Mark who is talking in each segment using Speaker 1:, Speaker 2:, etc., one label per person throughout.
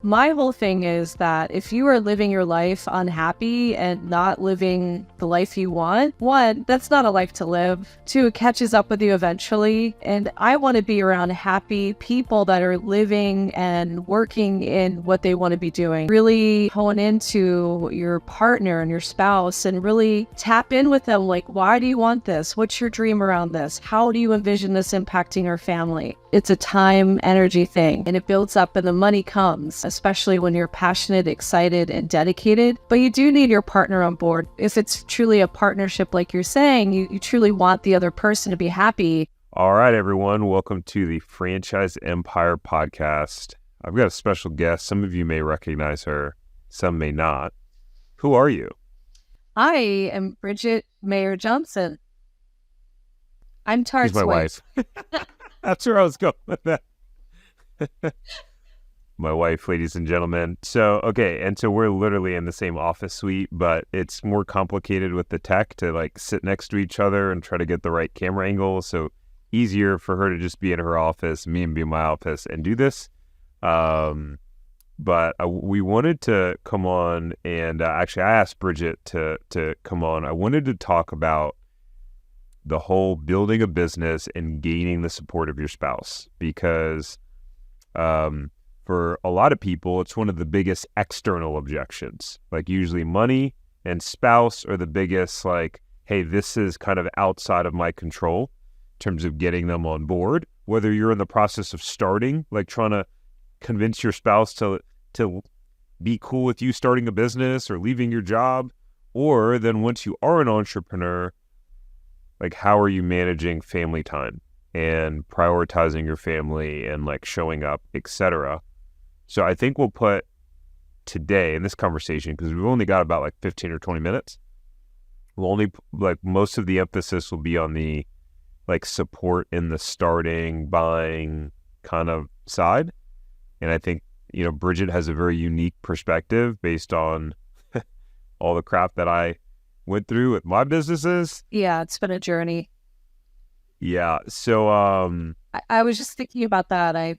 Speaker 1: My whole thing is that if you are living your life unhappy and not living the life you want, one, that's not a life to live. Two, it catches up with you eventually. And I want to be around happy people that are living and working in what they want to be doing. Really hone into your partner and your spouse and really tap in with them. Like, why do you want this? What's your dream around this? How do you envision this impacting our family? It's a time, energy thing, and it builds up and the money comes, especially when you're passionate, excited, and dedicated. But you do need your partner on board. If it's truly a partnership, like you're saying, you truly want the other person to be happy.
Speaker 2: All right, everyone. Welcome to the Franchise Empire podcast. I've got a special guest. Some of you may recognize her. Some may not. Who are you?
Speaker 1: I am Bridget Mayer Johnson. I'm Tariq'S
Speaker 2: my wife. That's where I was going with that. My wife, ladies and gentlemen. So we're literally in the same office suite, but it's more complicated with the tech to like sit next to each other and try to get the right camera angle. So easier for her to just be in her office, me and be in my office and do this. But we wanted to come on and actually I asked Bridget to come on. I wanted to talk about the whole building a business and gaining the support of your spouse, because for a lot of people, it's one of the biggest external objections. Like usually money and spouse are the biggest, like, hey, this is kind of outside of my control in terms of getting them on board. Whether you're in the process of starting, like trying to convince your spouse to be cool with you starting a business or leaving your job, or then once you are an entrepreneur, like, how are you managing family time and prioritizing your family and like showing up, etc. So I think we'll put today in this conversation, because we've only got about like 15 or 20 minutes. We'll only like most of the emphasis will be on the like support in the starting, buying kind of side. And I think, Bridget has a very unique perspective based on all the crap that I went through with my businesses.
Speaker 1: Yeah, it's been a journey.
Speaker 2: Yeah. So
Speaker 1: I was just thinking about that.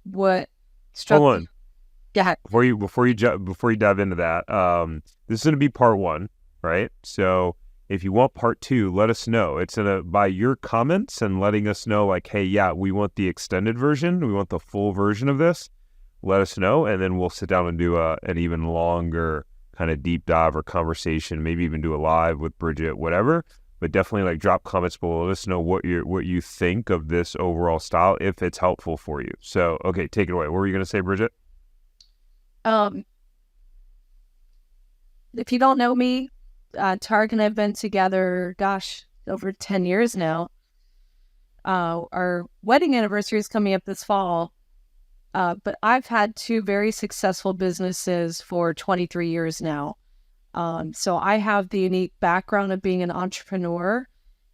Speaker 1: What struck
Speaker 2: hold on.
Speaker 1: me. Yeah.
Speaker 2: Before you dive into that, this is going to be part one, right? So if you want part two, let us know. It's by your comments and letting us know, like, hey, yeah, we want the extended version. We want the full version of this. Let us know, and then we'll sit down and do an even longer kind of deep dive or conversation, maybe even do a live with Bridget, whatever. But definitely like drop comments below. Let us know what you think of this overall style, if it's helpful for you. So, okay, take it away. What were you going to say, Bridget?
Speaker 1: If you don't know me, Tariq and I have been together, over 10 years now. Our wedding anniversary is coming up this fall. But I've had two very successful businesses for 23 years now. So I have the unique background of being an entrepreneur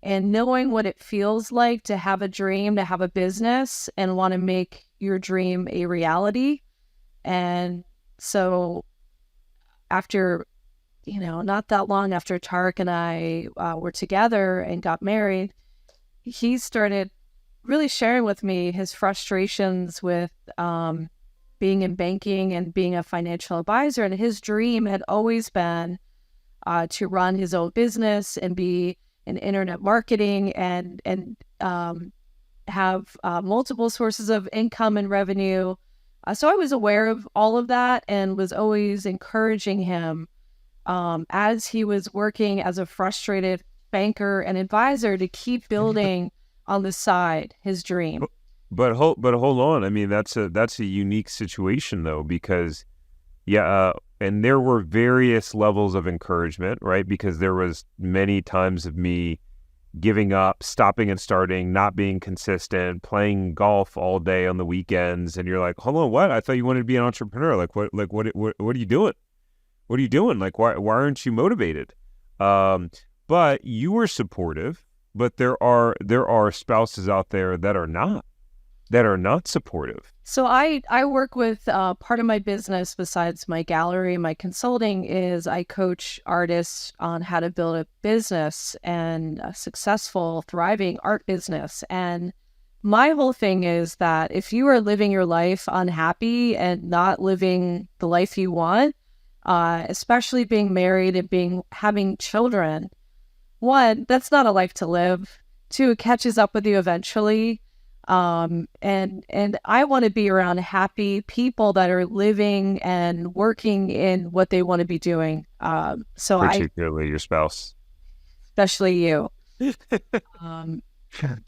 Speaker 1: and knowing what it feels like to have a dream, to have a business and want to make your dream a reality. And so after, not that long after Tariq and I were together and got married, he started really sharing with me his frustrations with being in banking and being a financial advisor. And his dream had always been to run his own business and be in internet marketing and have multiple sources of income and revenue. So I was aware of all of that and was always encouraging him as he was working as a frustrated banker and advisor to keep building on the side his dream.
Speaker 2: But hold on. I mean, that's a unique situation though, because and there were various levels of encouragement, right? Because there was many times of me giving up, stopping and starting, not being consistent, playing golf all day on the weekends, and you're like, hold on, what? I thought you wanted to be an entrepreneur. Like what are you doing? What are you doing? Like why aren't you motivated? But you were supportive. But there are spouses out there that are not supportive.
Speaker 1: So I work with part of my business besides my gallery, my consulting is I coach artists on how to build a business and a successful, thriving art business. And my whole thing is that if you are living your life unhappy and not living the life you want, especially being married and having children, one, that's not a life to live. Two, it catches up with you eventually. And I want to be around happy people that are living and working in what they want to be doing.
Speaker 2: Particularly your spouse.
Speaker 1: Especially you. Um,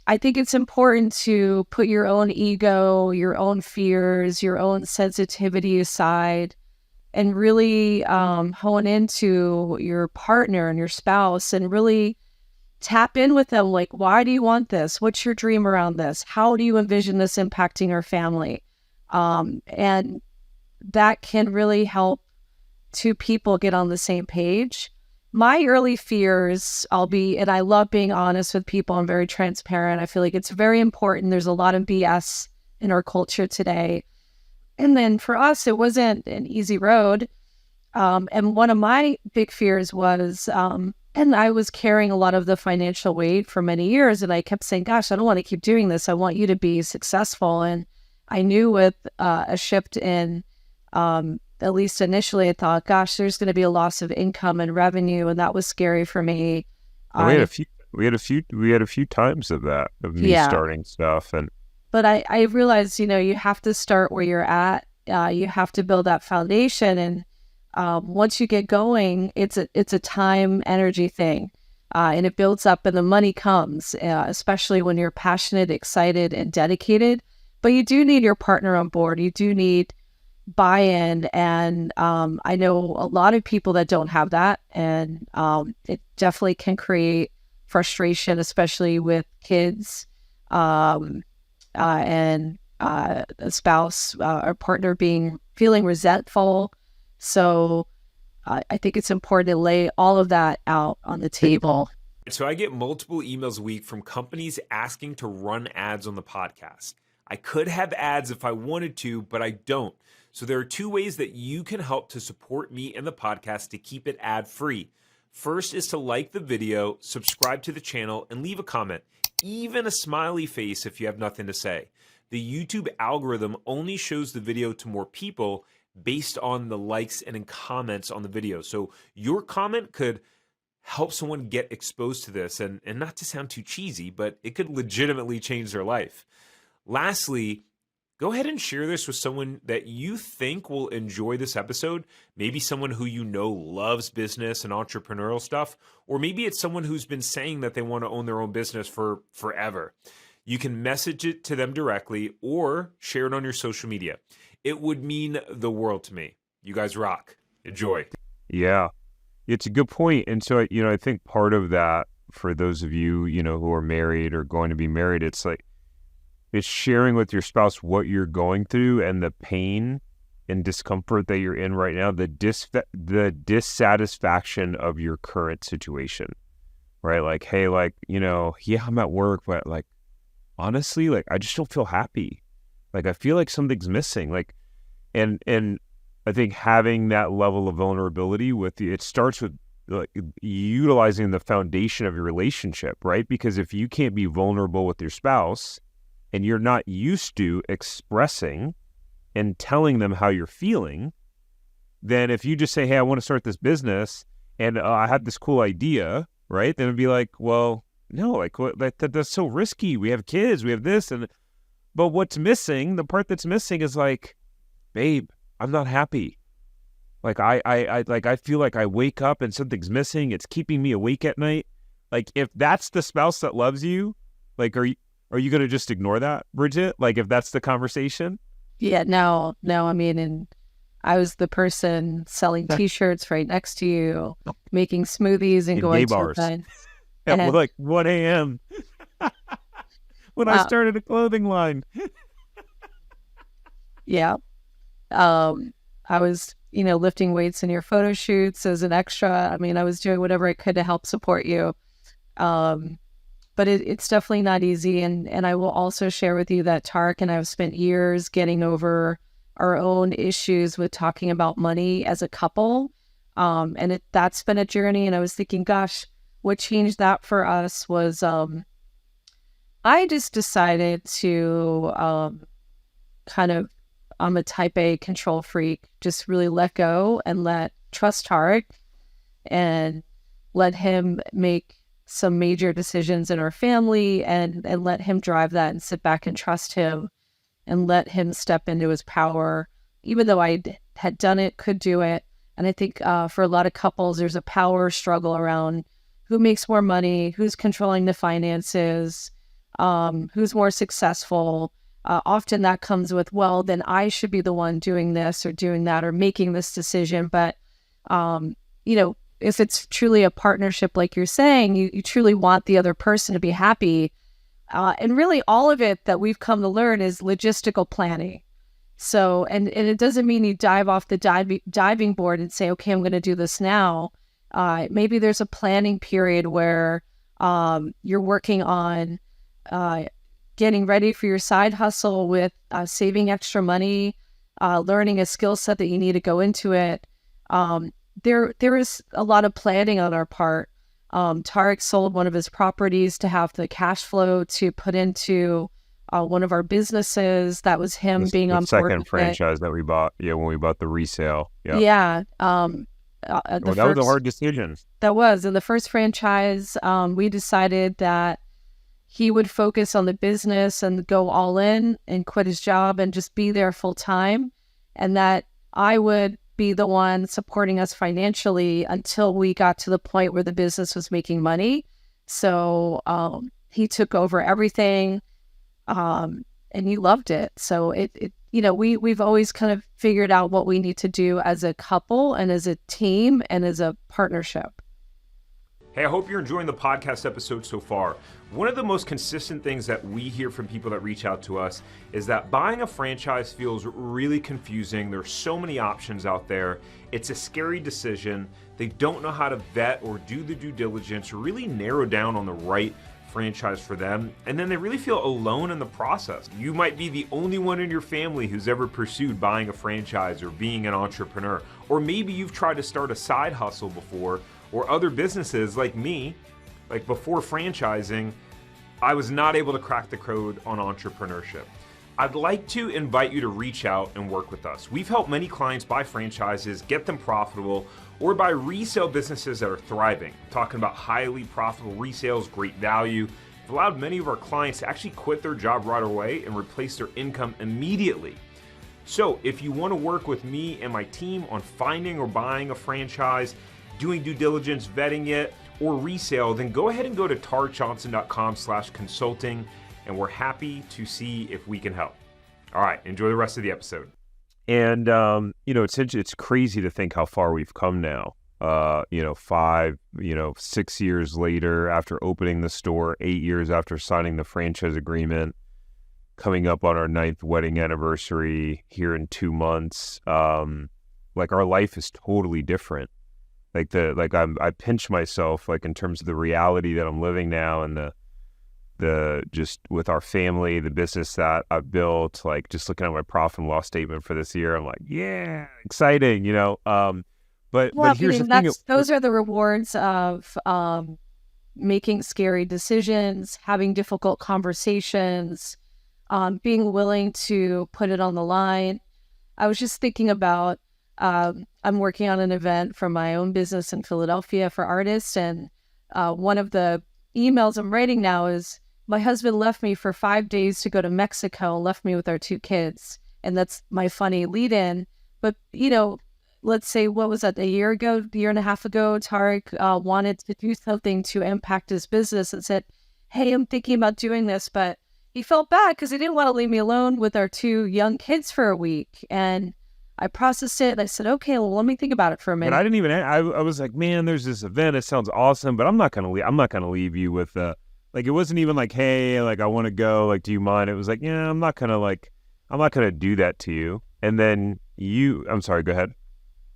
Speaker 1: I think it's important to put your own ego, your own fears, your own sensitivity aside and really hone into your partner and your spouse and really tap in with them. Like, why do you want this? What's your dream around this? How do you envision this impacting our family? And that can really help two people get on the same page. My early fears, and I love being honest with people. I'm very transparent. I feel like it's very important. There's a lot of BS in our culture today. And then for us, it wasn't an easy road. And one of my big fears was, and I was carrying a lot of the financial weight for many years. And I kept saying, gosh, I don't want to keep doing this. I want you to be successful. And I knew with a shift in, at least initially, I thought, gosh, there's going to be a loss of income and revenue. And that was scary for me.
Speaker 2: And we had a few times of that, of me starting stuff.
Speaker 1: But I realized, you have to start where you're at. You have to build that foundation. And once you get going, it's a time, energy thing. And it builds up and the money comes, especially when you're passionate, excited, and dedicated. But you do need your partner on board. You do need buy-in. And I know a lot of people that don't have that. And it definitely can create frustration, especially with kids. And a spouse or partner feeling resentful. So I think it's important to lay all of that out on the table.
Speaker 3: So I get multiple emails a week from companies asking to run ads on the podcast. I could have ads if I wanted to, but I don't. So there are two ways that you can help to support me and the podcast to keep it ad-free. First is to like the video, subscribe to the channel, and leave a comment. Even a smiley face if you have nothing to say. The YouTube algorithm only shows the video to more people based on the likes and comments on the video. So your comment could help someone get exposed to this, and not to sound too cheesy, but it could legitimately change their life. Lastly, go ahead and share this with someone that you think will enjoy this episode. Maybe someone who you know loves business and entrepreneurial stuff, or maybe it's someone who's been saying that they want to own their own business for forever. You can message it to them directly or share it on your social media. It would mean the world to me. You guys rock. Enjoy.
Speaker 2: Yeah, it's a good point. And so, I think part of that for those of you, who are married or going to be married, it's sharing with your spouse what you're going through and the pain and discomfort that you're in right now, the dissatisfaction of your current situation, right? Like, hey, yeah, I'm at work, but honestly, I just don't feel happy. I feel like something's missing. And I think having that level of vulnerability with you, it starts with utilizing the foundation of your relationship, right? Because if you can't be vulnerable with your spouse and you're not used to expressing and telling them how you're feeling, then if you just say, hey, I want to start this business and I have this cool idea, right? Then it'd be like, well, no, that's so risky. We have kids, we have this. But what's missing, the part that's missing is babe, I'm not happy. I feel like I wake up and something's missing. It's keeping me awake at night. If that's the spouse that loves you, are you going to just ignore that, Bridget? If that's the conversation?
Speaker 1: Yeah, no. I mean, and I was the person selling T-shirts right next to you, making smoothies and going to events.
Speaker 2: At 1 a.m. when I started a clothing line.
Speaker 1: Yeah. I was, lifting weights in your photo shoots as an extra. I mean, I was doing whatever I could to help support you. But it's definitely not easy. And I will also share with you that Tariq and I have spent years getting over our own issues with talking about money as a couple. And that's been a journey. And I was thinking, gosh, what changed that for us was I just decided to I'm a type A control freak, just really let go and trust Tariq and let him make some major decisions in our family and let him drive that and sit back and trust him and let him step into his power, even though I had done it, could do it. And I think for a lot of couples, there's a power struggle around who makes more money, who's controlling the finances, who's more successful. Often that comes with, well, then I should be the one doing this or doing that or making this decision. But, if it's truly a partnership, like you're saying, you truly want the other person to be happy. And really all of it that we've come to learn is logistical planning. So, and it doesn't mean you dive off the diving board and say, okay, I'm going to do this now. Maybe there's a planning period where you're working on getting ready for your side hustle with saving extra money, learning a skill set that you need to go into it. There is a lot of planning on our part. Tariq sold one of his properties to have the cash flow to put into one of our businesses. That was him being on board.
Speaker 2: Second franchise that we bought. Yeah, when we bought the resale.
Speaker 1: Yep. Yeah.
Speaker 2: That was a hard decision.
Speaker 1: That was. In the first franchise, we decided that he would focus on the business and go all in and quit his job and just be there full time. And that I would be the one supporting us financially until we got to the point where the business was making money. So he took over everything. And he loved it. So we've always kind of figured out what we need to do as a couple and as a team and as a partnership.
Speaker 3: Hey, I hope you're enjoying the podcast episode so far. One of the most consistent things that we hear from people that reach out to us is that buying a franchise feels really confusing. There's so many options out there. It's a scary decision. They don't know how to vet or do the due diligence or really narrow down on the right franchise for them, and then they really feel alone in the process. You might be the only one in your family who's ever pursued buying a franchise or being an entrepreneur, or maybe you've tried to start a side hustle before, or other businesses like me. Like before franchising, I was not able to crack the code on entrepreneurship. I'd like to invite you to reach out and work with us. We've helped many clients buy franchises, get them profitable, or buy resale businesses that are thriving. I'm talking about highly profitable resales, great value. We've allowed many of our clients to actually quit their job right away and replace their income immediately. So if you want to work with me and my team on finding or buying a franchise, doing due diligence, vetting it, or resale, then go ahead and go to tariqjohnson.com/consulting, and we're happy to see if we can help. All right, enjoy the rest of the episode.
Speaker 2: And, it's crazy to think how far we've come now. 6 years later after opening the store, 8 years after signing the franchise agreement, coming up on our 9th wedding anniversary here in 2 months. Our life is totally different. I pinch myself, in terms of the reality that I'm living now and the just with our family, the business that I've built, just looking at my profit and loss statement for this year, I'm like, yeah, exciting, but here's the thing.
Speaker 1: Those are the rewards of making scary decisions, having difficult conversations, being willing to put it on the line. I was just thinking about, I'm working on an event for my own business in Philadelphia for artists. And one of the emails I'm writing now is, my husband left me for 5 days to go to Mexico, left me with our 2 kids. And that's my funny lead in. But, let's say, what was that, a year and a half ago, Tariq wanted to do something to impact his business and said, hey, I'm thinking about doing this. But he felt bad because he didn't want to leave me alone with our 2 young kids for a week. And I processed it and I said, okay, well, let me think about it for a minute.
Speaker 2: And I didn't even, I was like, man, there's this event. It sounds awesome, but I'm not going to leave you with, it wasn't even like, hey, I want to go, do you mind? It was like, yeah, I'm not going to do that to you. And then I'm sorry, go ahead.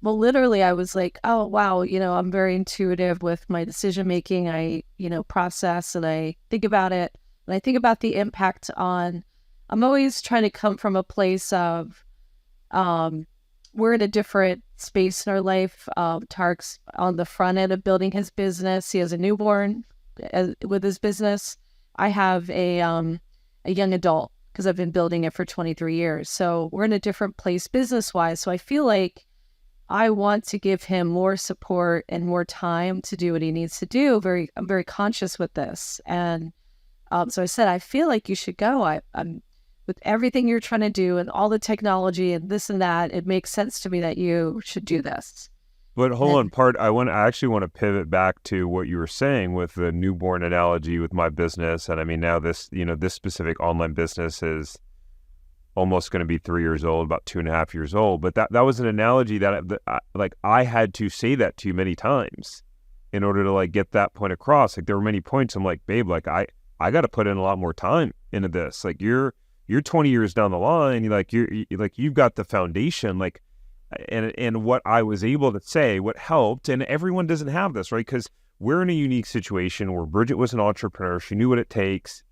Speaker 1: Well, literally I was like, oh, wow. I'm very intuitive with my decision-making. I, process and I think about it and I think about the impact I'm always trying to come from a place of, we're in a different space in our life. Tariq's on the front end of building his business. He has a newborn with his business. I have a young adult because I've been building it for 23 years. So we're in a different place business-wise. So I feel like I want to give him more support and more time to do what he needs to do. I'm very conscious with this. And so I said, I feel like you should go. I'm with everything you're trying to do and all the technology and this and that, it makes sense to me that you should do this.
Speaker 2: But hold on, I actually want to pivot back to what you were saying with the newborn analogy with my business. And I mean, now this specific online business is almost going to be 3 years old, about 2.5 years old. But that was an analogy that I had to say that to you many times in order to like get that point across. Like there were many points I'm like, babe, like I got to put in a lot more time into this. Like you're 20 years down the line, you've got the foundation, like, and what I was able to say, what helped, and everyone doesn't have this, right? Because we're in a unique situation where Bridget was an entrepreneur. She knew what it takes.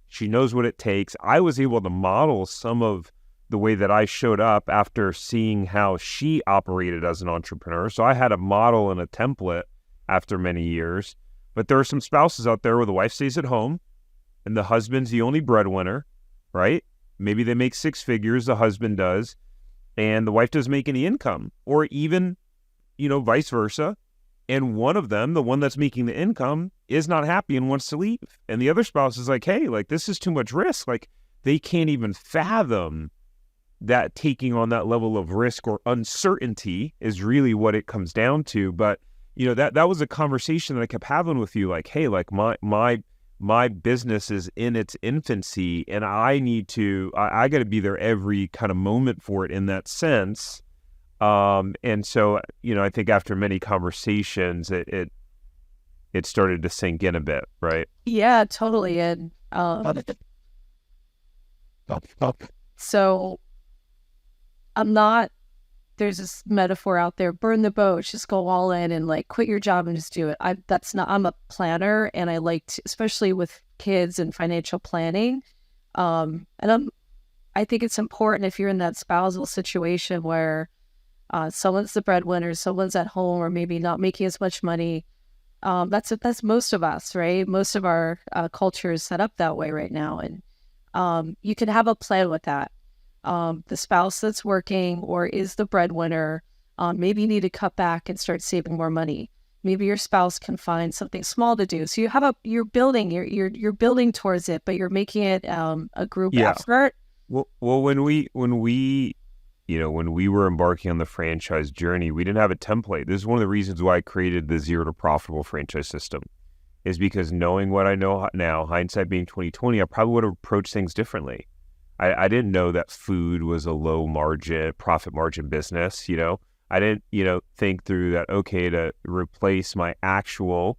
Speaker 2: She knows what it takes. I was able to model some of the way that I showed up after seeing how she operated as an entrepreneur. So I had a model and a template after many years. But there are some spouses out there where the wife stays at home and the husband's the only breadwinner, right? Maybe they make 6 figures, the husband does, and the wife doesn't make any income, or even, vice versa. And one of them, the one that's making the income, is not happy and wants to leave. And the other spouse is like, hey, like this is too much risk. Like they can't even fathom that taking on that level of risk or uncertainty is really what it comes down to. But, that was a conversation that I kept having with you. Like, hey, like my business is in its infancy and I got to be there every kind of moment for it in that sense. And so, I think after many conversations, it started to sink in a bit, right?
Speaker 1: Yeah, totally. And so there's this metaphor out there, burn the boats, just go all in and like quit your job and just do it. I'm a planner and I like to, especially with kids and financial planning. I think it's important if you're in that spousal situation where someone's the breadwinner, someone's at home or maybe not making as much money. That's most of us, right? Most of our culture is set up that way right now. And you can have a plan with that. The spouse that's working or is the breadwinner, maybe you need to cut back and start saving more money. Maybe your spouse can find something small to do. So you're building towards it, but you're making it a group effort.
Speaker 2: Well, when we were embarking on the franchise journey, we didn't have a template. This is one of the reasons why I created the 0 to profitable franchise system, is because knowing what I know now, hindsight being 2020, I probably would have approached things differently. I didn't know that food was a low margin, profit margin business. I didn't, think through that, okay, to replace my actual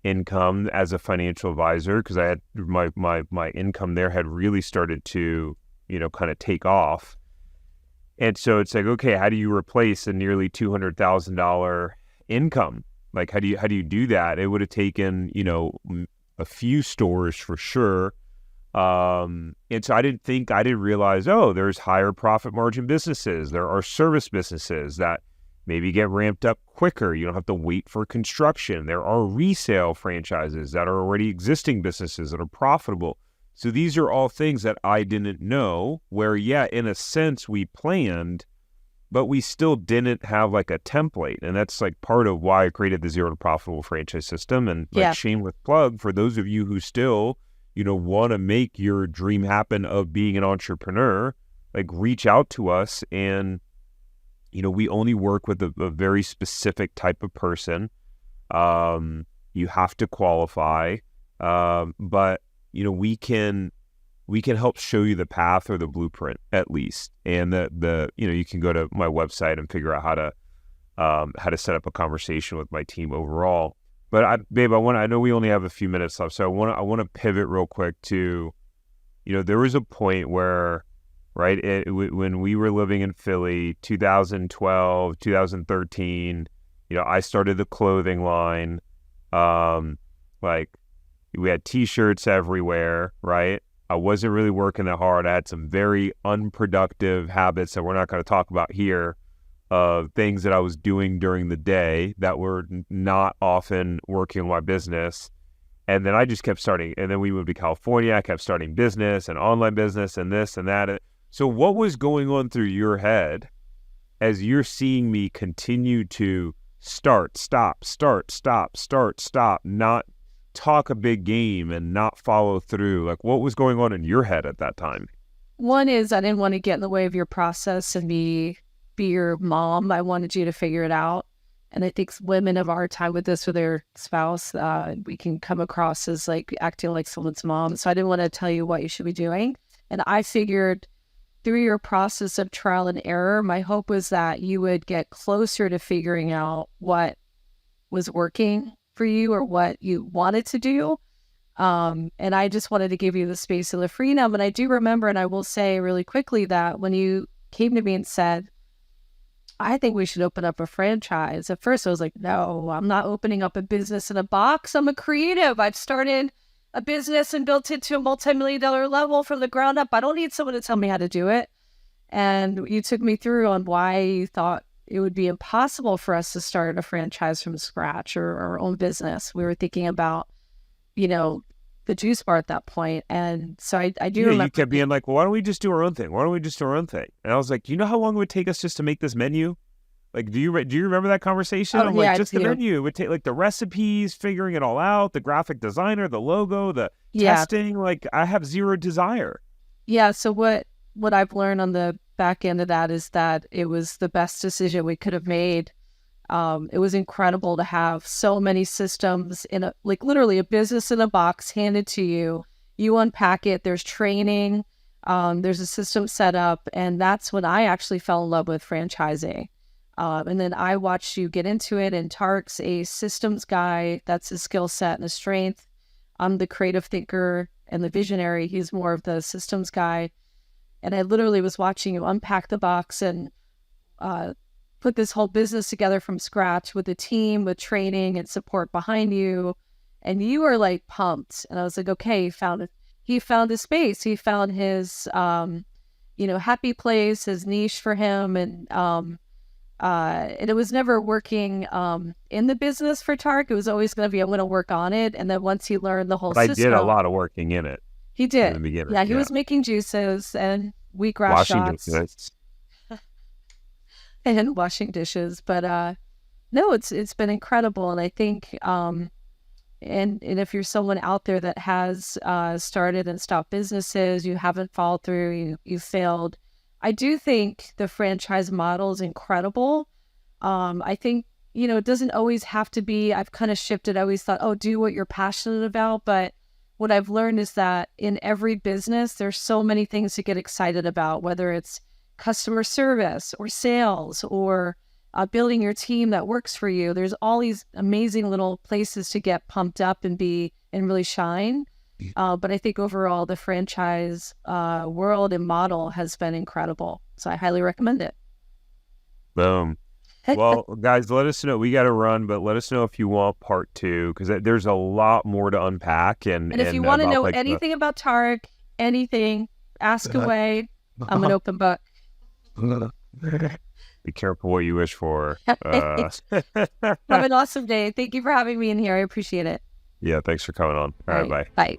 Speaker 2: income as a financial advisor, because I had my income there had really started to, kind of take off. And so it's like, okay, how do you replace a nearly $200,000 income? Like, how do you do that? It would have taken, a few stores for sure. And so I didn't realize, there's higher profit margin businesses. There are service businesses that maybe get ramped up quicker. You don't have to wait for construction. There are resale franchises that are already existing businesses that are profitable. So these are all things that I didn't know, where, in a sense we planned, but we still didn't have like a template. And that's like part of why I created the 0 to profitable franchise system. And shameless plug for those of you who still, want to make your dream happen of being an entrepreneur, like reach out to us. And, we only work with a very specific type of person. You have to qualify, but we can help show you the path or the blueprint at least. And you can go to my website and figure out how to set up a conversation with my team overall. But babe, I know we only have a few minutes left, so I want to pivot real quick to, there was a point where, right, when we were living in Philly, 2012, 2013, I started the clothing line. Like we had T-shirts everywhere, right? I wasn't really working that hard. I had some very unproductive habits that we're not going to talk about here, of things that I was doing during the day that were not often working on my business. And then I just kept starting. And then we moved to California. I kept starting business and online business and this and that. So what was going on through your head as you're seeing me continue to start, stop, not talk a big game and not follow through? Like, what was going on in your head at that time?
Speaker 1: One is I didn't want to get in the way of your process and be your mom. I wanted you to figure it out. And I think women of our time with this with their spouse, we can come across as like acting like someone's mom. So I didn't want to tell you what you should be doing. And I figured through your process of trial and error, my hope was that you would get closer to figuring out what was working for you or what you wanted to do. And I just wanted to give you the space and the freedom. And I do remember, and I will say really quickly, that when you came to me and said, I think we should open up a franchise. At first I was like, no, I'm not opening up a business in a box. I'm a creative. I've started a business and built it to a multi-million-dollar level from the ground up. I don't need someone to tell me how to do it. And you took me through on why you thought it would be impossible for us to start a franchise from scratch or our own business. We were thinking about, the juice bar at that point. And so I do remember.
Speaker 2: You kept being like, well, why don't we just do our own thing? Why don't we just do our own thing? And I was like, you know how long it would take us just to make this menu? Like, do you remember that conversation? I'm like, just the menu. It would take like the recipes, figuring it all out, the graphic designer, the logo, the testing. Like, I have zero desire.
Speaker 1: Yeah. So what I've learned on the back end of that is that it was the best decision we could have made. It was incredible to have so many systems in literally a business in a box handed to you. You unpack it. There's training. There's a system set up. And that's when I actually fell in love with franchising. And then I watched you get into it. And TARIQ'S a systems guy. That's his skill set and his strength. I'm the creative thinker and the visionary. He's more of the systems guy. And I literally was watching you unpack the box and put this whole business together from scratch with a team, with training and support behind you. And you were like pumped. And I was like, okay, he found his space. He found his, happy place, his niche for him. And it was never working in the business for TARIQ. It was always going to be, I'm going to work on it. And then once he learned the whole system.
Speaker 2: I did a lot of working in it.
Speaker 1: He did.
Speaker 2: In the beginning.
Speaker 1: Yeah, he was making juices and wheatgrass shots.
Speaker 2: Dishes.
Speaker 1: And washing dishes. But no, it's been incredible. And I think and if you're someone out there that has started and stopped businesses, you haven't followed through, you failed, I do think the franchise model is incredible. I think, it doesn't always have to be, I've kind of shifted. I always thought, do what you're passionate about. But what I've learned is that in every business, there's so many things to get excited about, whether it's customer service or sales or building your team that works for you. There's all these amazing little places to get pumped up and really shine. But I think overall the franchise world and model has been incredible. So I highly recommend it.
Speaker 2: Boom. Well, guys, let us know. We got to run, but let us know if you want part 2, because there's a lot more to unpack. And
Speaker 1: if you want to know anything about TARIQ, anything, ask away. I'm an open book.
Speaker 2: Be careful what you wish for.
Speaker 1: Have an awesome day. Thank you for having me in here. I appreciate it.
Speaker 2: Yeah, thanks for coming on. All right, bye.
Speaker 1: Bye.